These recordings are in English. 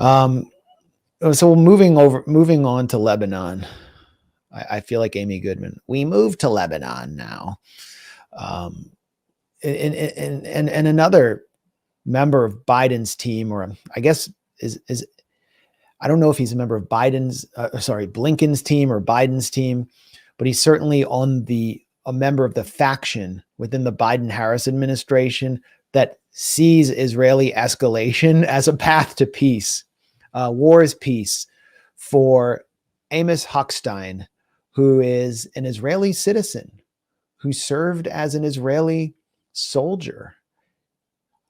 Um, so moving on to Lebanon. I feel like Amy Goodman. We move to Lebanon now. And another member of Biden's team, or I guess is I don't know if he's a member of Blinken's team or Biden's team, but he's certainly a member of the faction within the Biden-Harris administration that sees Israeli escalation as a path to peace. War is peace, for Amos Hochstein, who is an Israeli citizen who served as an Israeli soldier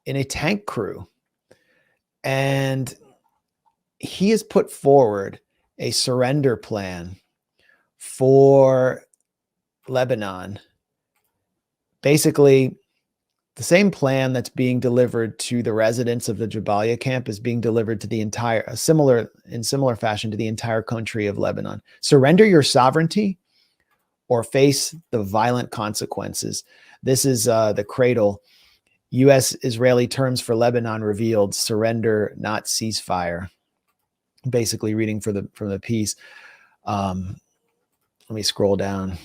in a tank crew. And he has put forward a surrender plan for Lebanon. Basically, the same plan that's being delivered to the residents of the Jabalia camp is being delivered to the entire, in similar fashion to the entire country of Lebanon. Surrender your sovereignty or face the violent consequences. This is the Cradle. U.S.-Israeli terms for Lebanon revealed: surrender, not ceasefire. Basically reading from the piece. Let me scroll down.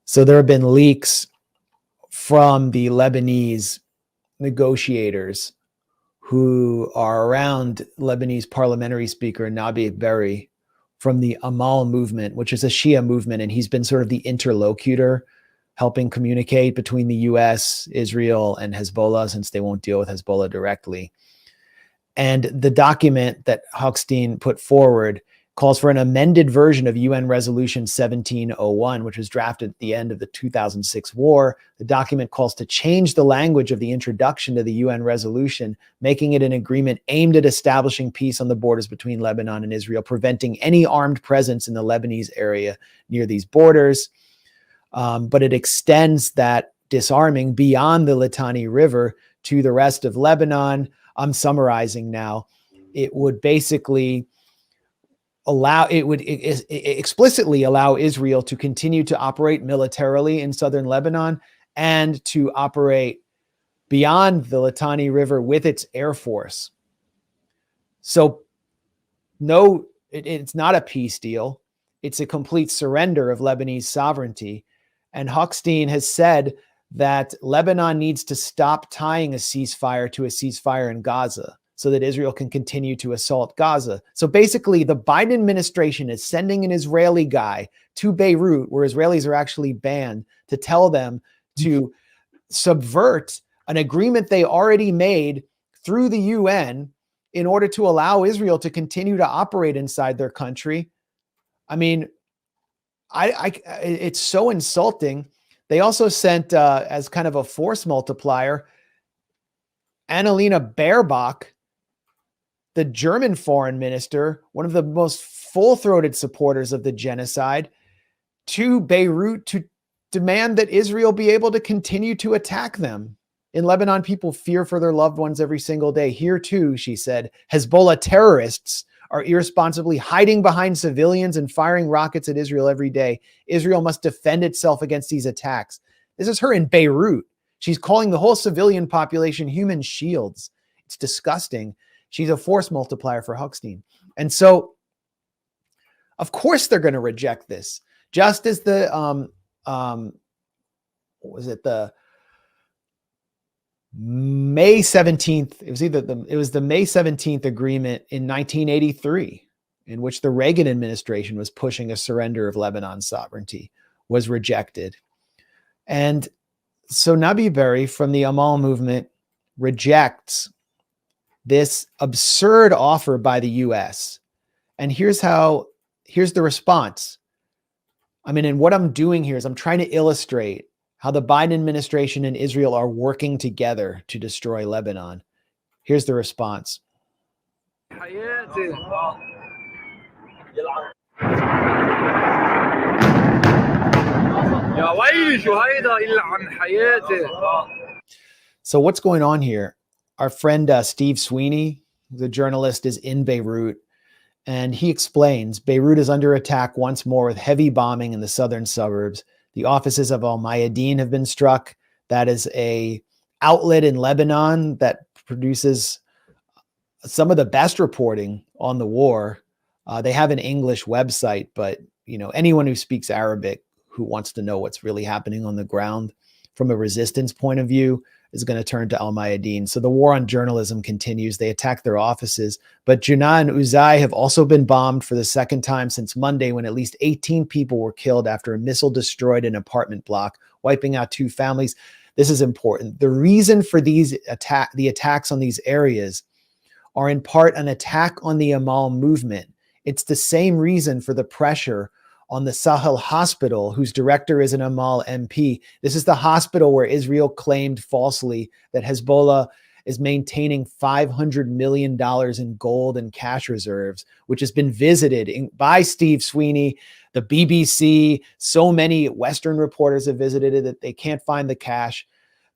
So there have been leaks from the Lebanese negotiators who are around Lebanese parliamentary speaker Nabi Berri from the Amal movement, which is a Shia movement, and he's been sort of the interlocutor, helping communicate between the US, Israel, and Hezbollah, since they won't deal with Hezbollah directly. And the document that Hochstein put forward calls for an amended version of UN Resolution 1701, which was drafted at the end of the 2006 war. The document calls to change the language of the introduction to the UN resolution, making it an agreement aimed at establishing peace on the borders between Lebanon and Israel, preventing any armed presence in the Lebanese area near these borders. But it extends that disarming beyond the Litani River to the rest of Lebanon. I'm summarizing now. It would basically explicitly allow Israel to continue to operate militarily in southern Lebanon and to operate beyond the Litani River with its air force. So no, it's not a peace deal. It's a complete surrender of Lebanese sovereignty. And Hochstein has said that Lebanon needs to stop tying a ceasefire to a ceasefire in Gaza, so that Israel can continue to assault Gaza. So basically, the Biden administration is sending an Israeli guy to Beirut, where Israelis are actually banned, to tell them to subvert an agreement they already made through the UN in order to allow Israel to continue to operate inside their country. I mean, it's so insulting. They also sent, as kind of a force multiplier, Annalena Baerbock, the German foreign minister, one of the most full-throated supporters of the genocide, to Beirut to demand that Israel be able to continue to attack them. In Lebanon, people fear for their loved ones every single day. Here too, she said, Hezbollah terrorists are irresponsibly hiding behind civilians and firing rockets at Israel every day. Israel must defend itself against these attacks. This is her in Beirut. She's calling the whole civilian population human shields. It's disgusting. She's a force multiplier for Hochstein. And so, of course, they're going to reject this. Just as the, what was it? The May 17th, it was the May 17th agreement in 1983, in which the Reagan administration was pushing a surrender of Lebanon's sovereignty, was rejected. And so Nabi Berri from the Amal movement rejects this absurd offer by the US. And here's the response. I mean, and what I'm doing here is I'm trying to illustrate how the Biden administration and Israel are working together to destroy Lebanon. Here's the response. So what's going on here? Our friend Steve Sweeney, the journalist, is in Beirut, and he explains Beirut is under attack once more with heavy bombing in the southern suburbs. The offices of Al Mayadeen have been struck. That is a outlet in Lebanon that produces some of the best reporting on the war. They have an English website, but anyone who speaks Arabic who wants to know what's really happening on the ground from a resistance point of view is going to turn to Al Mayadeen. So the war on journalism continues. They attack their offices, but Junaa and Uzai have also been bombed for the second time since Monday, when at least 18 people were killed after a missile destroyed an apartment block, wiping out 2 families. This is important. The reason for the attacks on these areas are in part an attack on the Amal movement. It's the same reason for the pressure on the Sahel hospital, whose director is an Amal MP. This is the hospital where Israel claimed falsely that Hezbollah is maintaining $500 million in gold and cash reserves, which has been visited by Steve Sweeney, the BBC. So many Western reporters have visited it that they can't find the cash.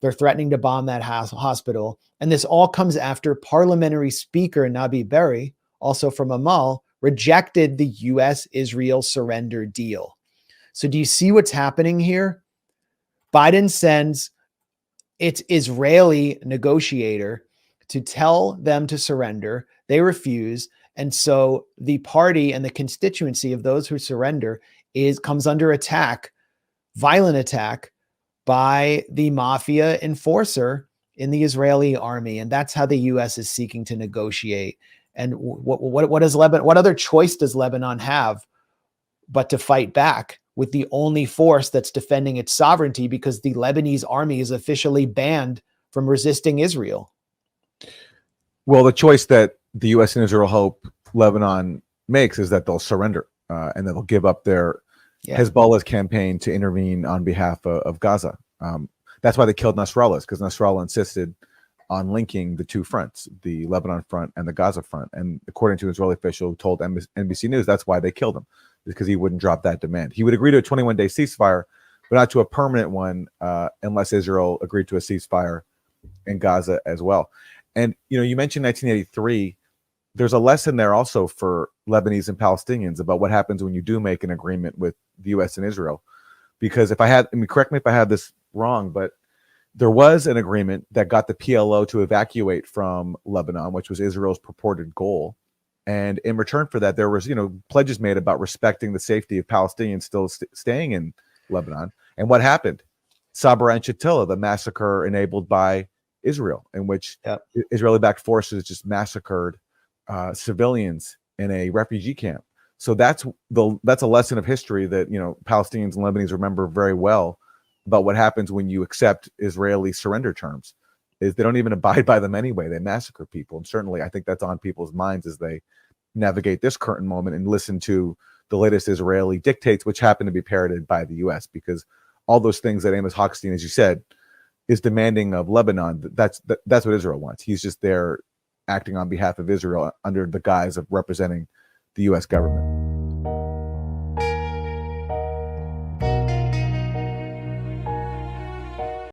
They're threatening to bomb that hospital. And this all comes after Parliamentary Speaker Nabi Berri, also from Amal, rejected the U.S.-Israel surrender deal. So do you see what's happening here? Biden sends its Israeli negotiator to tell them to surrender. They refuse. And so the party and the constituency of those who surrender comes under attack, violent attack, by the mafia enforcer in the Israeli army. And that's how the U.S. is seeking to negotiate. And what does Lebanon? What other choice does Lebanon have but to fight back with the only force that's defending its sovereignty, because the Lebanese army is officially banned from resisting Israel? Well, the choice that the U.S. and Israel hope Lebanon makes is that they'll surrender and that they'll give up their Hezbollah's campaign to intervene on behalf of Gaza. That's why they killed Nasrallah, because Nasrallah insisted on linking the 2 fronts, the Lebanon front and the Gaza front. And according to an Israeli official who told NBC News, that's why they killed him, because he wouldn't drop that demand. He would agree to a 21-day ceasefire, but not to a permanent one unless Israel agreed to a ceasefire in Gaza as well. And, you mentioned 1983. There's a lesson there also for Lebanese and Palestinians about what happens when you do make an agreement with the U.S. and Israel. Because correct me if I have this wrong, but there was an agreement that got the PLO to evacuate from Lebanon, which was Israel's purported goal. And in return for that, there was, pledges made about respecting the safety of Palestinians still staying in Lebanon. And what happened? Sabra and Shatila, the massacre enabled by Israel, in which Israeli-backed forces just massacred civilians in a refugee camp. So that's a lesson of history that Palestinians and Lebanese remember very well about what happens when you accept Israeli surrender terms. Is they don't even abide by them anyway. They massacre people, and certainly I think that's on people's minds as they navigate this current moment and listen to the latest Israeli dictates, which happen to be parroted by the U.S. because all those things that Amos Hochstein, as you said, is demanding of Lebanon. That's what Israel wants. He's just there acting on behalf of Israel under the guise of representing the U.S. government.